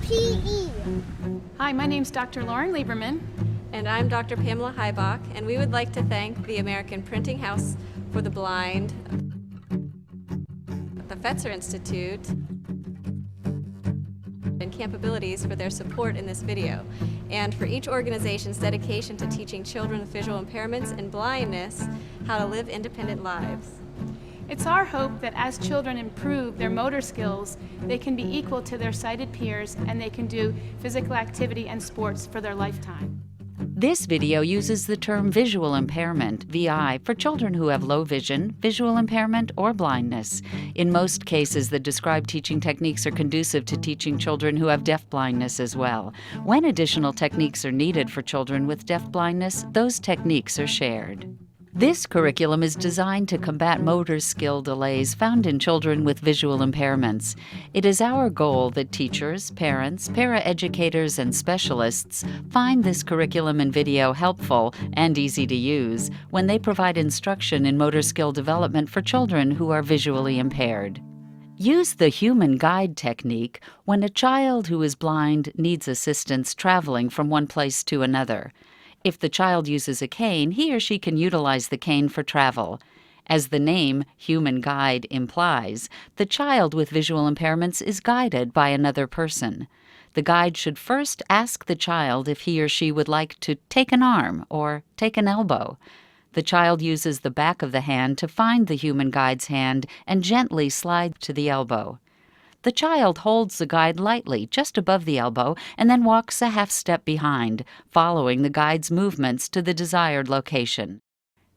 PE. Hi, my name's Dr. Lauren Lieberman. And I'm Dr. Pamela Haibach, and we would like to thank the American Printing House for the Blind, the Fetzer Institute, and Capabilities for their support in this video, and for each organization's dedication to teaching children with visual impairments and blindness how to live independent lives. It's our hope that as children improve their motor skills, they can be equal to their sighted peers and they can do physical activity and sports for their lifetime. This video uses the term visual impairment, VI, for children who have low vision, visual impairment, or blindness. In most cases, the described teaching techniques are conducive to teaching children who have deafblindness as well. When additional techniques are needed for children with deafblindness, those techniques are shared. This curriculum is designed to combat motor skill delays found in children with visual impairments. It is our goal that teachers, parents, paraeducators, and specialists find this curriculum and video helpful and easy to use when they provide instruction in motor skill development for children who are visually impaired. Use the human guide technique when a child who is blind needs assistance traveling from one place to another. If the child uses a cane, he or she can utilize the cane for travel. As the name, human guide, implies, the child with visual impairments is guided by another person. The guide should first ask the child if he or she would like to take an arm or take an elbow. The child uses the back of the hand to find the human guide's hand and gently slide to the elbow. The child holds the guide lightly just above the elbow and then walks a half step behind, following the guide's movements to the desired location.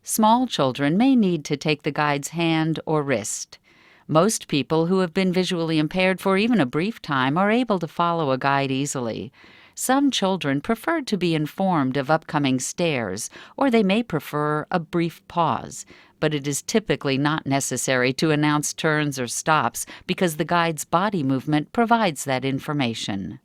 Small children may need to take the guide's hand or wrist. Most people who have been visually impaired for even a brief time are able to follow a guide easily. Some children prefer to be informed of upcoming stairs, or they may prefer a brief pause, but it is typically not necessary to announce turns or stops because the guide's body movement provides that information.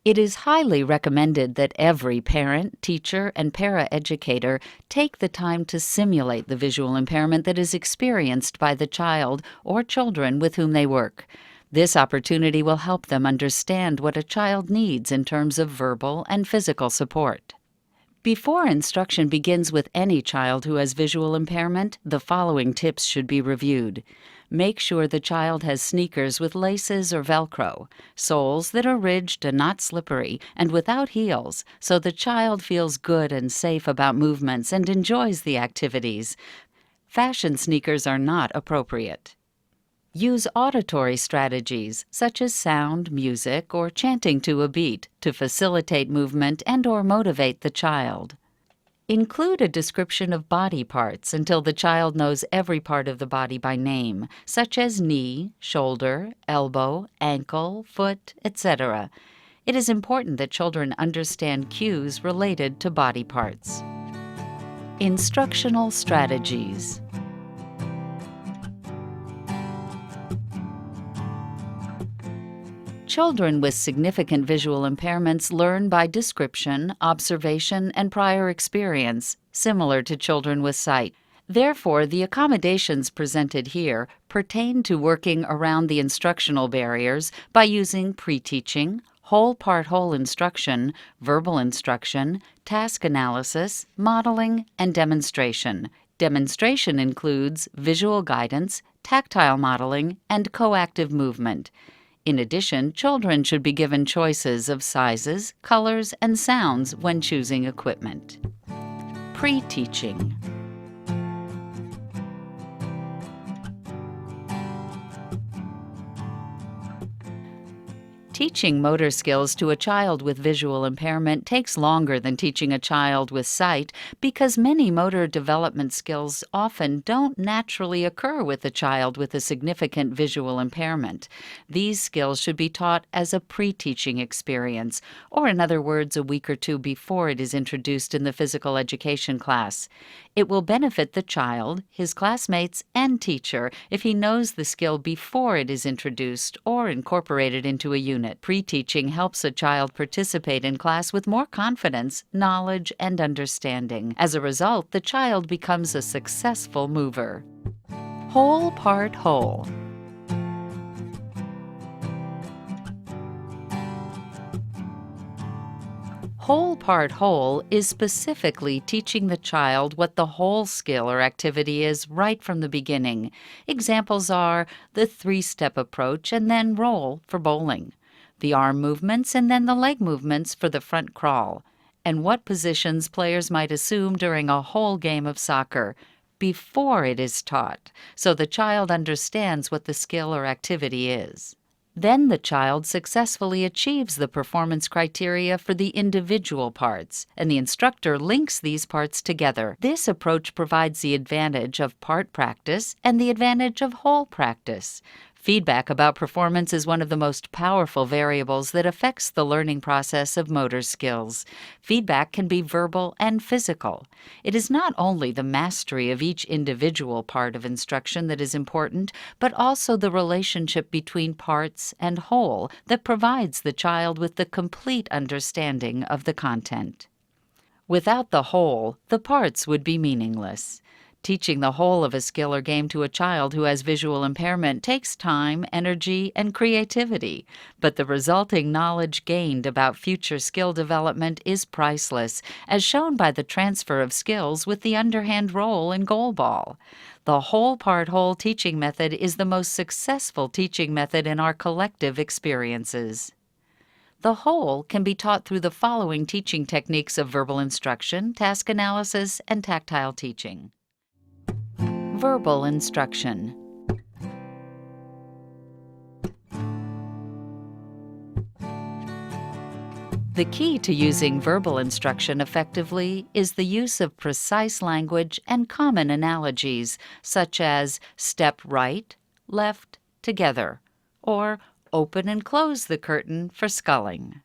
It is highly recommended that every parent, teacher, and paraeducator take the time to simulate the visual impairment that is experienced by the child or children with whom they work. This opportunity will help them understand what a child needs in terms of verbal and physical support. Before instruction begins with any child who has visual impairment, the following tips should be reviewed. Make sure the child has sneakers with laces or Velcro, soles that are ridged and not slippery, and without heels, so the child feels good and safe about movements and enjoys the activities. Fashion sneakers are not appropriate. Use auditory strategies, such as sound, music, or chanting to a beat, to facilitate movement and/or motivate the child. Include a description of body parts until the child knows every part of the body by name, such as knee, shoulder, elbow, ankle, foot, etc. It is important that children understand cues related to body parts. Instructional strategies. Children with significant visual impairments learn by description, observation, and prior experience, similar to children with sight. Therefore, the accommodations presented here pertain to working around the instructional barriers by using pre-teaching, whole-part-whole instruction, verbal instruction, task analysis, modeling, and demonstration. Demonstration includes visual guidance, tactile modeling, and coactive movement. In addition, children should be given choices of sizes, colors, and sounds when choosing equipment. Pre-teaching. Teaching motor skills to a child with visual impairment takes longer than teaching a child with sight because many motor development skills often don't naturally occur with a child with a significant visual impairment. These skills should be taught as a pre-teaching experience, or in other words, a week or two before it is introduced in the physical education class. It will benefit the child, his classmates, and teacher if he knows the skill before it is introduced or incorporated into a unit. Pre-teaching helps a child participate in class with more confidence, knowledge, and understanding. As a result, the child becomes a successful mover. Whole part whole. Whole part whole is specifically teaching the child what the whole skill or activity is right from the beginning. Examples are the three-step approach and then roll for bowling, the arm movements and then the leg movements for the front crawl, and what positions players might assume during a whole game of soccer before it is taught, so the child understands what the skill or activity is. Then the child successfully achieves the performance criteria for the individual parts, and the instructor links these parts together. This approach provides the advantage of part practice and the advantage of whole practice. Feedback about performance is one of the most powerful variables that affects the learning process of motor skills. Feedback can be verbal and physical. It is not only the mastery of each individual part of instruction that is important, but also the relationship between parts and whole that provides the child with the complete understanding of the content. Without the whole, the parts would be meaningless. Teaching the whole of a skill or game to a child who has visual impairment takes time, energy, and creativity, but the resulting knowledge gained about future skill development is priceless, as shown by the transfer of skills with the underhand roll and goal ball. The whole part whole teaching method is the most successful teaching method in our collective experiences. The whole can be taught through the following teaching techniques of verbal instruction, task analysis, and tactile teaching. Verbal instruction. The key to using verbal instruction effectively is the use of precise language and common analogies, such as step right, left, together, or open and close the curtain for sculling.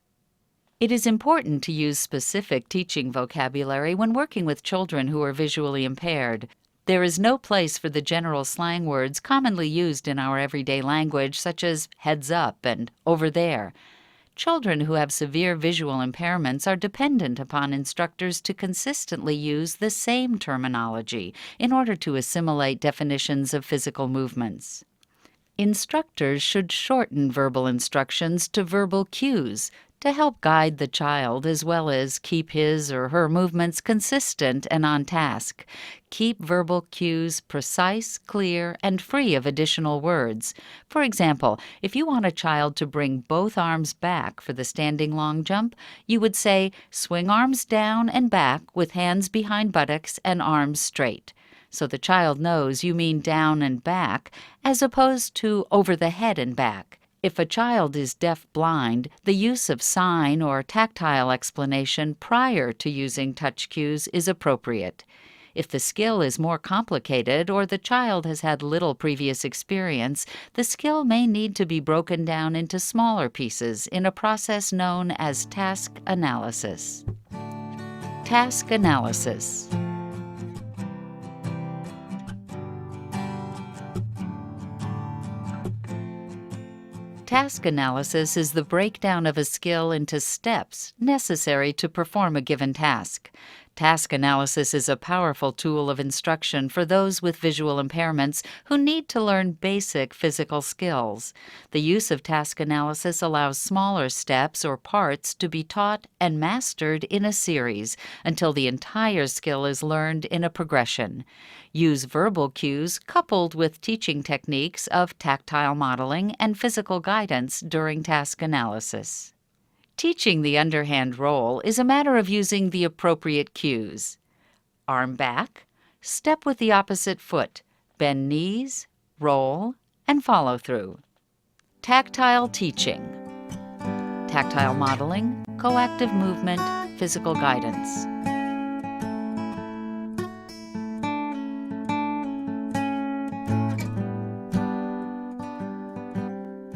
It is important to use specific teaching vocabulary when working with children who are visually impaired. There is no place for the general slang words commonly used in our everyday language, such as heads up and over there. Children who have severe visual impairments are dependent upon instructors to consistently use the same terminology in order to assimilate definitions of physical movements. Instructors should shorten verbal instructions to verbal cues to help guide the child as well as keep his or her movements consistent and on task. Keep verbal cues precise, clear, and free of additional words. For example, if you want a child to bring both arms back for the standing long jump, you would say, swing arms down and back with hands behind buttocks and arms straight. So the child knows you mean down and back, as opposed to over the head and back. If a child is deaf-blind, the use of sign or tactile explanation prior to using touch cues is appropriate. If the skill is more complicated or the child has had little previous experience, the skill may need to be broken down into smaller pieces in a process known as task analysis. Task analysis. Task analysis is the breakdown of a skill into steps necessary to perform a given task. Task analysis is a powerful tool of instruction for those with visual impairments who need to learn basic physical skills. The use of task analysis allows smaller steps or parts to be taught and mastered in a series until the entire skill is learned in a progression. Use verbal cues coupled with teaching techniques of tactile modeling and physical guidance during task analysis. Teaching the underhand roll is a matter of using the appropriate cues. Arm back, step with the opposite foot, bend knees, roll, and follow through. Tactile teaching. Tactile modeling, coactive movement, physical guidance.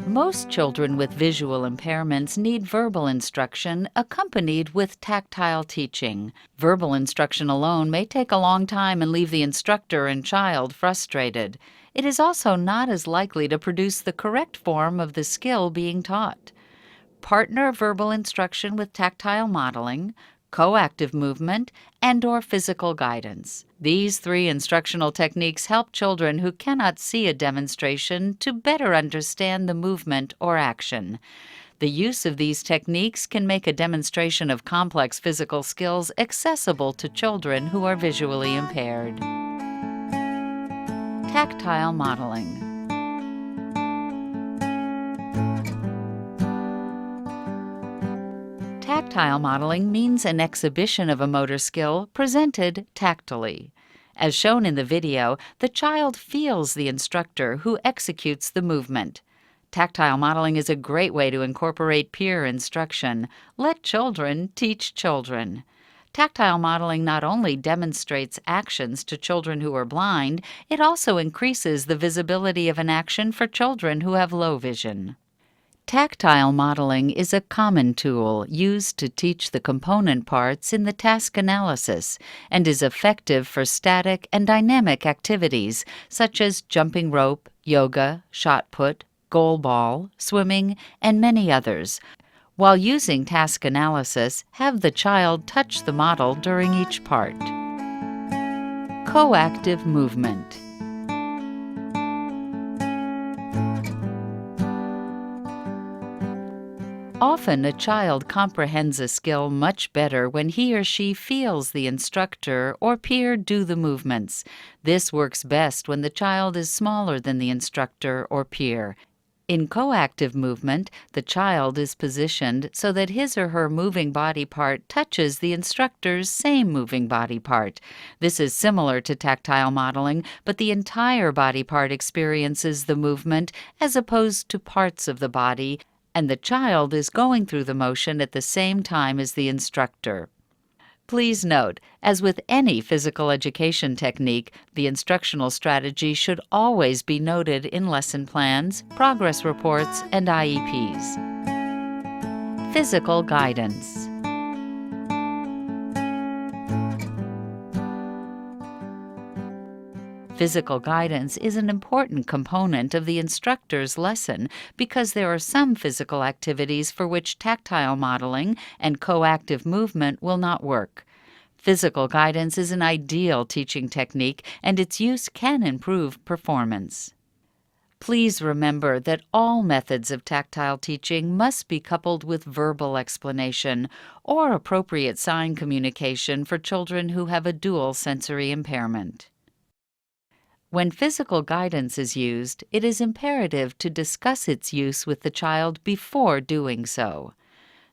Most children with visual impairments need verbal instruction accompanied with tactile teaching. Verbal instruction alone may take a long time and leave the instructor and child frustrated. It is also not as likely to produce the correct form of the skill being taught. Partner verbal instruction with tactile modeling, coactive movement, and/or physical guidance. These 3 instructional techniques help children who cannot see a demonstration to better understand the movement or action. The use of these techniques can make a demonstration of complex physical skills accessible to children who are visually impaired. Tactile modeling. Tactile modeling means an exhibition of a motor skill presented tactily. As shown in the video, the child feels the instructor who executes the movement. Tactile modeling is a great way to incorporate peer instruction. Let children teach children. Tactile modeling not only demonstrates actions to children who are blind, it also increases the visibility of an action for children who have low vision. Tactile modeling is a common tool used to teach the component parts in the task analysis and is effective for static and dynamic activities such as jumping rope, yoga, shot put, goal ball, swimming, and many others. While using task analysis, have the child touch the model during each part. Coactive movement. Often a child comprehends a skill much better when he or she feels the instructor or peer do the movements. This works best when the child is smaller than the instructor or peer. In coactive movement, the child is positioned so that his or her moving body part touches the instructor's same moving body part. This is similar to tactile modeling, but the entire body part experiences the movement as opposed to parts of the body, and the child is going through the motion at the same time as the instructor. Please note, as with any physical education technique, the instructional strategy should always be noted in lesson plans, progress reports, and IEPs. Physical guidance. Physical guidance is an important component of the instructor's lesson because there are some physical activities for which tactile modeling and coactive movement will not work. Physical guidance is an ideal teaching technique, and its use can improve performance. Please remember that all methods of tactile teaching must be coupled with verbal explanation or appropriate sign communication for children who have a dual sensory impairment. When physical guidance is used, it is imperative to discuss its use with the child before doing so.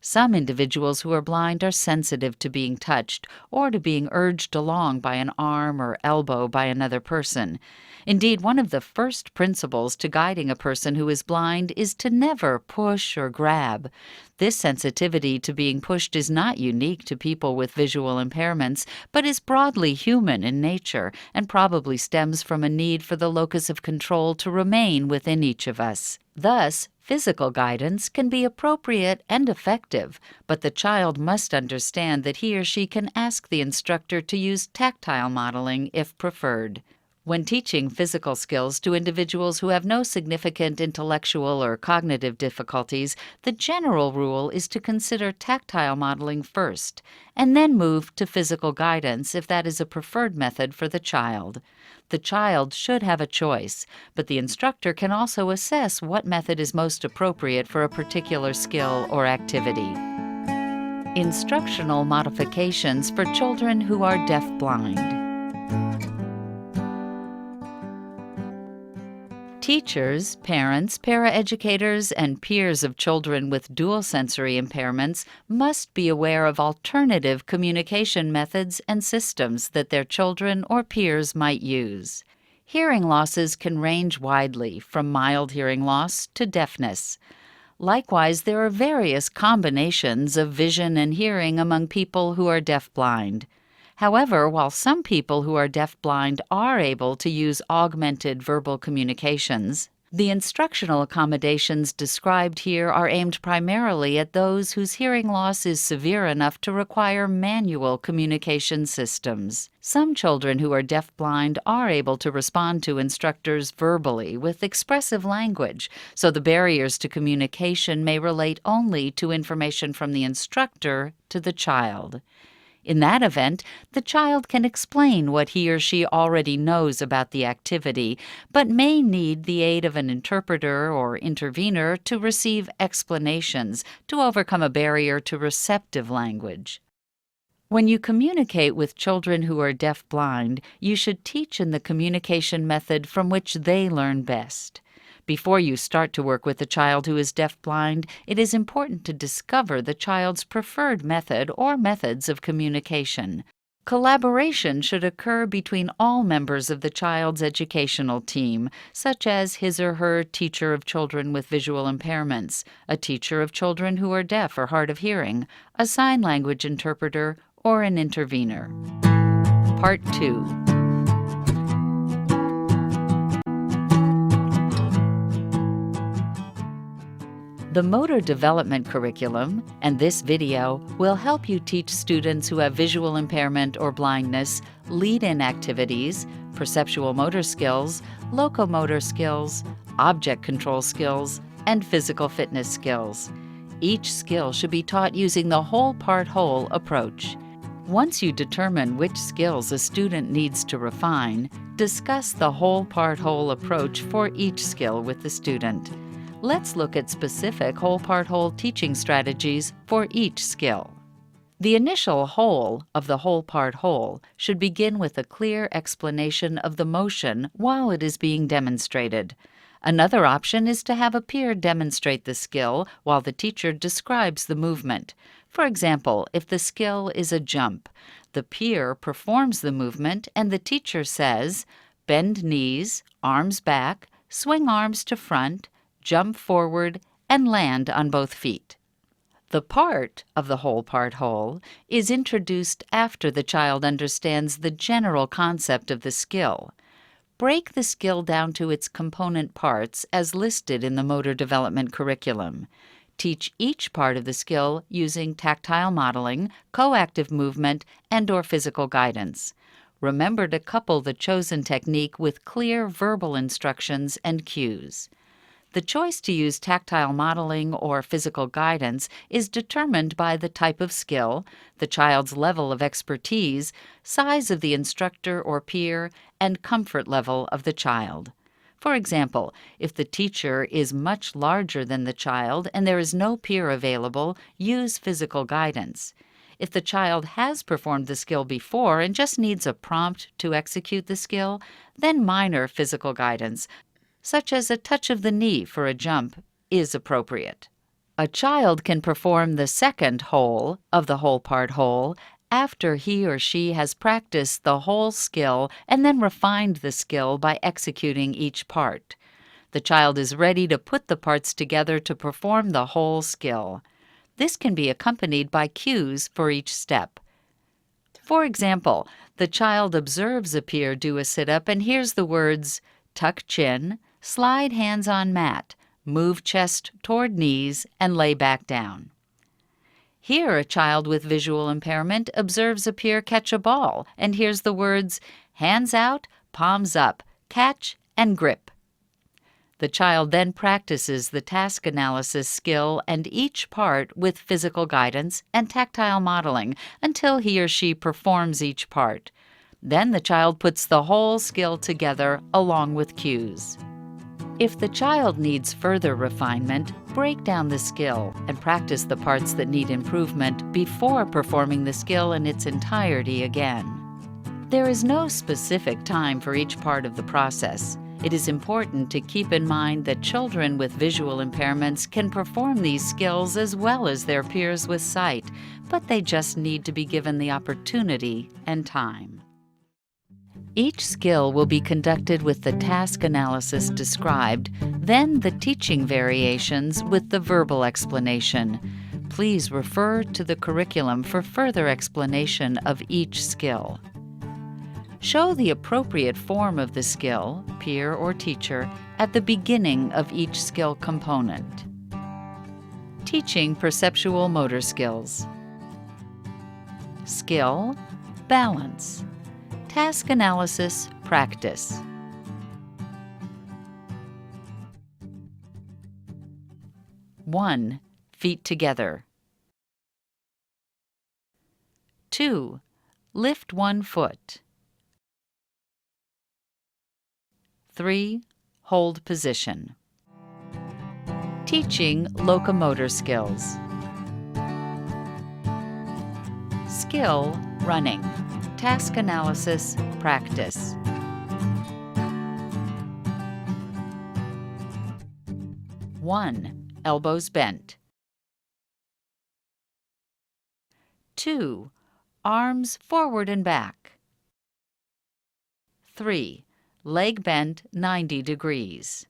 Some individuals who are blind are sensitive to being touched or to being urged along by an arm or elbow by another person. Indeed, one of the first principles to guiding a person who is blind is to never push or grab. This sensitivity to being pushed is not unique to people with visual impairments, but is broadly human in nature and probably stems from a need for the locus of control to remain within each of us. Thus, physical guidance can be appropriate and effective, but the child must understand that he or she can ask the instructor to use tactile modeling if preferred. When teaching physical skills to individuals who have no significant intellectual or cognitive difficulties, the general rule is to consider tactile modeling first, and then move to physical guidance if that is a preferred method for the child. The child should have a choice, but the instructor can also assess what method is most appropriate for a particular skill or activity. Instructional modifications for children who are deaf-blind. Teachers, parents, paraeducators, and peers of children with dual sensory impairments must be aware of alternative communication methods and systems that their children or peers might use. Hearing losses can range widely, from mild hearing loss to deafness. Likewise, there are various combinations of vision and hearing among people who are deaf-blind. However, while some people who are deaf-blind are able to use augmented verbal communications, The instructional accommodations described here are aimed primarily at those whose hearing loss is severe enough to require manual communication systems. Some children who are deafblind are able to respond to instructors verbally with expressive language, so the barriers to communication may relate only to information from the instructor to the child. In that event, the child can explain what he or she already knows about the activity, but may need the aid of an interpreter or intervener to receive explanations to overcome a barrier to receptive language. When you communicate with children who are deaf-blind, you should teach in the communication method from which they learn best. Before you start to work with a child who is deaf-blind, it is important to discover the child's preferred method or methods of communication. Collaboration should occur between all members of the child's educational team, such as his or her teacher of children with visual impairments, a teacher of children who are deaf or hard of hearing, a sign language interpreter, or an intervener. Part 2. The Motor Development Curriculum and this video will help you teach students who have visual impairment or blindness lead-in activities, perceptual motor skills, locomotor skills, object control skills, and physical fitness skills. Each skill should be taught using the whole-part-whole approach. Once you determine which skills a student needs to refine, discuss the whole-part-whole approach for each skill with the student. Let's look at specific whole-part-whole teaching strategies for each skill. The initial whole of the whole-part-whole should begin with a clear explanation of the motion while it is being demonstrated. Another option is to have a peer demonstrate the skill while the teacher describes the movement. For example, if the skill is a jump, the peer performs the movement and the teacher says, "Bend knees, arms back, swing arms to front, jump forward, and land on both feet." The part of the whole-part-whole is introduced after the child understands the general concept of the skill. Break the skill down to its component parts as listed in the Motor Development Curriculum. Teach each part of the skill using tactile modeling, coactive movement, and/or physical guidance. Remember to couple the chosen technique with clear verbal instructions and cues. The choice to use tactile modeling or physical guidance is determined by the type of skill, the child's level of expertise, size of the instructor or peer, and comfort level of the child. For example, if the teacher is much larger than the child and there is no peer available, use physical guidance. If the child has performed the skill before and just needs a prompt to execute the skill, then minor physical guidance, such as a touch of the knee for a jump, is appropriate. A child can perform the second whole of the whole-part-whole after he or she has practiced the whole skill and then refined the skill by executing each part. The child is ready to put the parts together to perform the whole skill. This can be accompanied by cues for each step. For example, the child observes a peer do a sit-up and hears the words, "tuck chin," "slide hands on mat," "move chest toward knees," and "lay back down." Here, a child with visual impairment observes a peer catch a ball and hears the words, "hands out, palms up, catch, and grip." The child then practices the task analysis skill and each part with physical guidance and tactile modeling until he or she performs each part. Then the child puts the whole skill together along with cues. If the child needs further refinement, break down the skill and practice the parts that need improvement before performing the skill in its entirety again. There is no specific time for each part of the process. It is important to keep in mind that children with visual impairments can perform these skills as well as their peers with sight, but they just need to be given the opportunity and time. Each skill will be conducted with the task analysis described, then the teaching variations with the verbal explanation. Please refer to the curriculum for further explanation of each skill. Show the appropriate form of the skill, peer or teacher, at the beginning of each skill component. Teaching perceptual motor skills. Skill, balance. Task analysis, practice. 1. Feet together. 2. Lift one foot. 3. Hold position. Teaching locomotor skills. Skill, running. Task analysis, practice. 1. Elbows bent. 2. Arms forward and back. 3. Leg bent 90 degrees.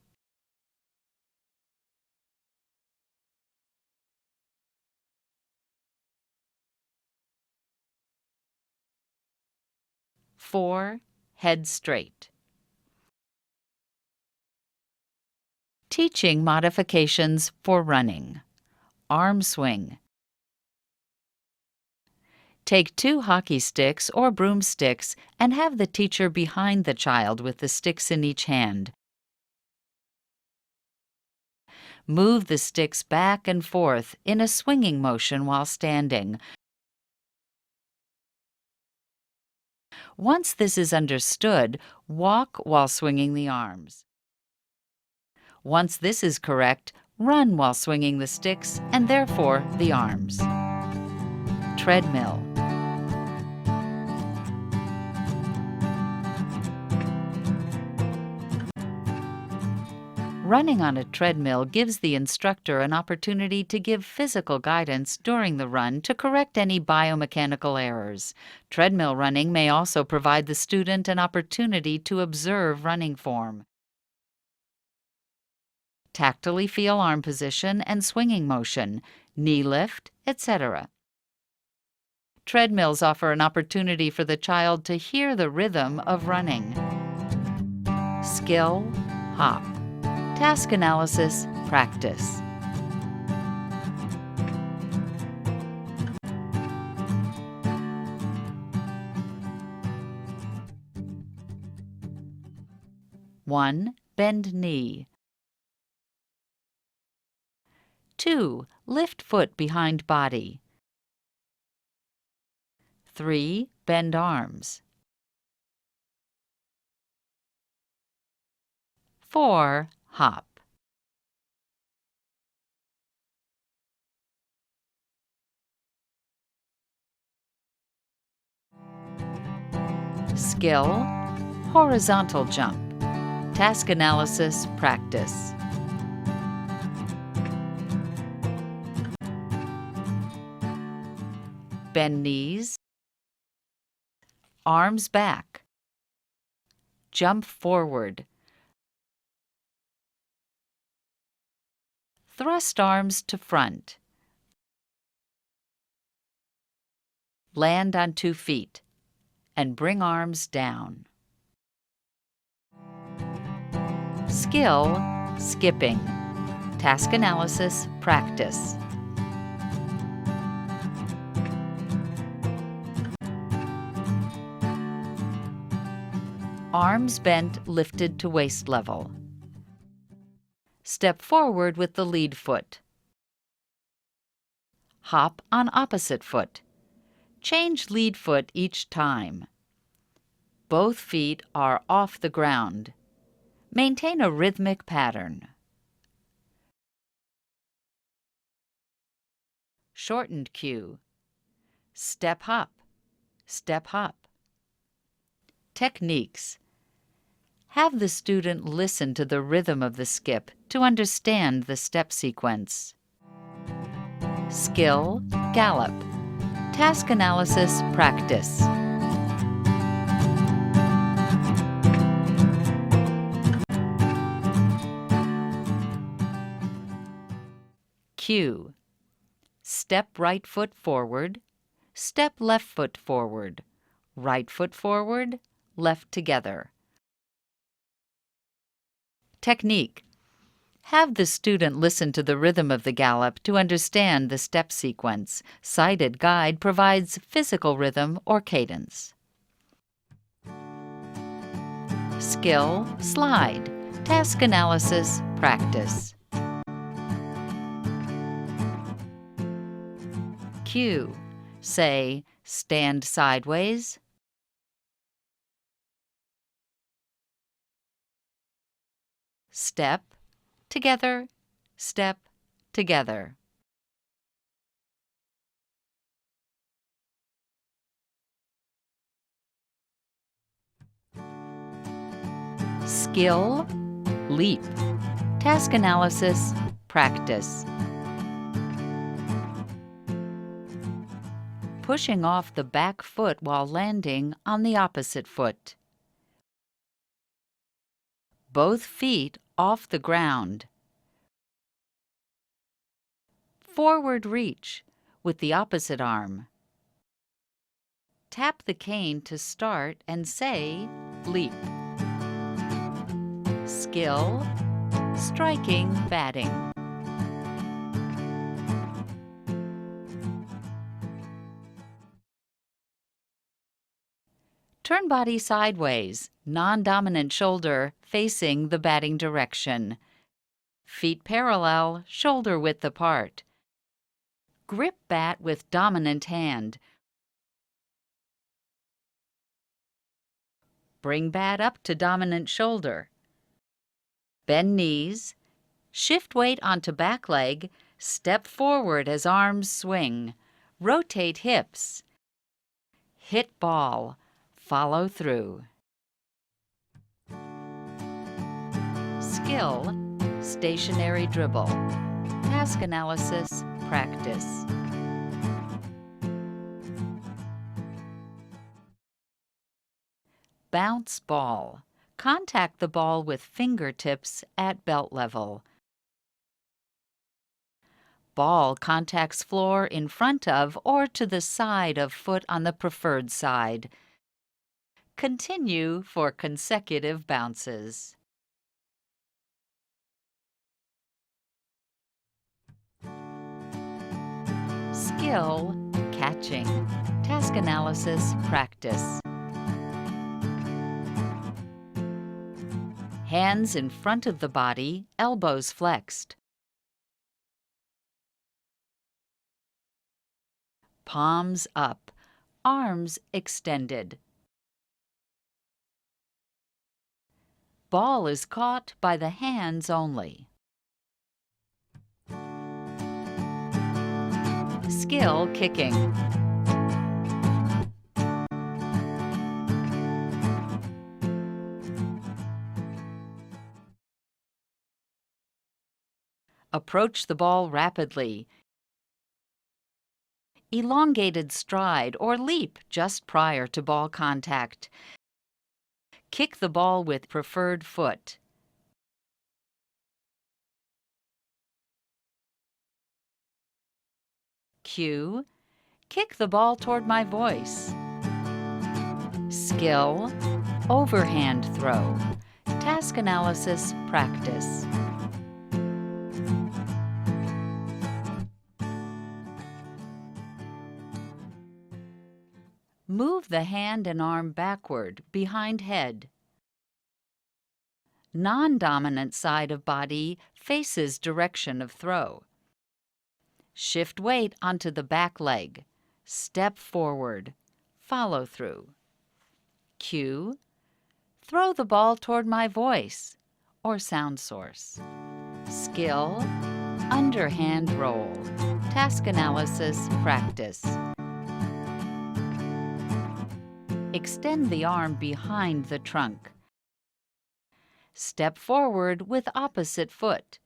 4. Head straight. Teaching modifications for running. Arm swing. Take 2 hockey sticks or broomsticks and have the teacher behind the child with the sticks in each hand. Move the sticks back and forth in a swinging motion while standing. Once this is understood, walk while swinging the arms. Once this is correct, run while swinging the sticks and therefore the arms. Treadmill. Running on a treadmill gives the instructor an opportunity to give physical guidance during the run to correct any biomechanical errors. Treadmill running may also provide the student an opportunity to observe running form. Tactily feel arm position and swinging motion, knee lift, etc. Treadmills offer an opportunity for the child to hear the rhythm of running. Skill, hop. Task analysis, practice. One, bend knee. 2. Lift foot behind body. 3. Bend arms. 4. Hop. Skill, horizontal jump. Task analysis, practice. Bend knees. Arms back. Jump forward. Thrust arms to front. Land on 2 feet and bring arms down. Skill, skipping. Task analysis, practice. Arms bent, lifted to waist level. Step forward with the lead foot. Hop on opposite foot. Change lead foot each time. Both feet are off the ground. Maintain a rhythmic pattern. Shortened cue. Step hop. Step hop. Techniques. Have the student listen to the rhythm of the skip to understand the step sequence. Skill, gallop. Task analysis, practice. Cue. Step right foot forward. Step left foot forward. Right foot forward. left together. Technique. Have the student listen to the rhythm of the gallop to understand the step sequence. Sighted guide provides physical rhythm or cadence. Skill, slide. Task analysis, practice. Cue. Say, stand sideways. Step, together, step, together. Skill, leap. Task analysis, practice. Pushing off the back foot while landing on the opposite foot. Both feet off the ground. Forward reach with the opposite arm. Tap the cane to start and say, leap. Skill, striking, batting. Turn body sideways, non-dominant shoulder facing the batting direction. Feet parallel, shoulder width apart. Grip bat with dominant hand. Bring bat up to dominant shoulder. Bend knees. Shift weight onto back leg. Step forward as arms swing. Rotate hips. Hit ball. Follow through. Skill, stationary dribble. Task analysis, practice. Bounce ball. Contact the ball with fingertips at belt level. Ball contacts floor in front of or to the side of foot on the preferred side. Continue for consecutive bounces. Skill, catching. Task analysis, practice. Hands in front of the body, elbows flexed. Palms up, arms extended. Ball is caught by the hands only. Skill, kicking. Approach the ball rapidly. Elongated stride or leap just prior to ball contact. Kick the ball with preferred foot. Cue, kick the ball toward my voice. Skill, overhand throw. Task analysis, practice. Move the hand and arm backward, behind head. Non-dominant side of body faces direction of throw. Shift weight onto the back leg. Step forward. Follow through. Cue, throw the ball toward my voice or sound source. Skill, underhand roll. Task analysis, practice. Extend the arm behind the trunk. Step forward with opposite foot.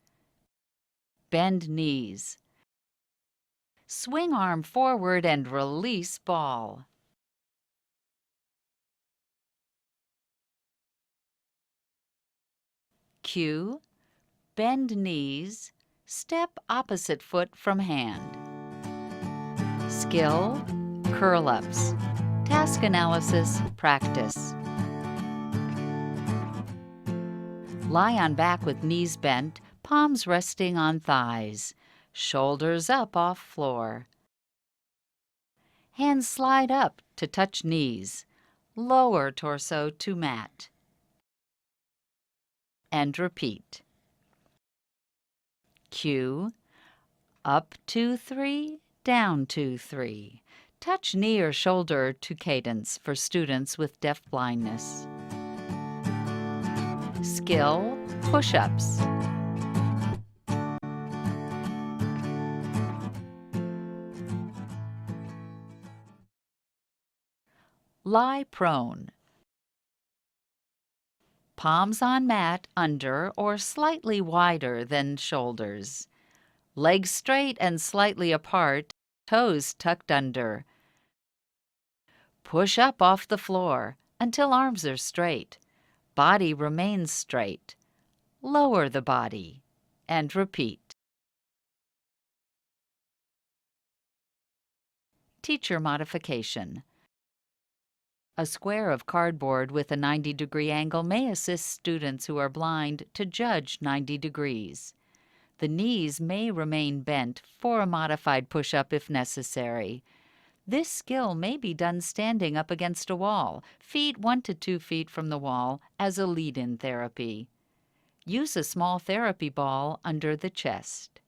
Bend knees. Swing arm forward and release ball. Cue, bend knees, step opposite foot from hand. Skill, curl-ups. Task analysis, practice. Lie on back with knees bent, palms resting on thighs. Shoulders up off floor. Hands slide up to touch knees. Lower torso to mat. And repeat. Cue. Up 2, 3, down 2, 3. Touch knee or shoulder to cadence for students with deaf blindness. Skill, push-ups. Lie prone. Palms on mat under or slightly wider than shoulders. Legs straight and slightly apart, toes tucked under. Push up off the floor until arms are straight. Body remains straight. Lower the body and repeat. Teacher modification. A square of cardboard with a 90-degree angle may assist students who are blind to judge 90 degrees. The knees may remain bent for a modified push-up if necessary. This skill may be done standing up against a wall, feet 1 to 2 feet from the wall, as a lead-in therapy. Use a small therapy ball under the chest.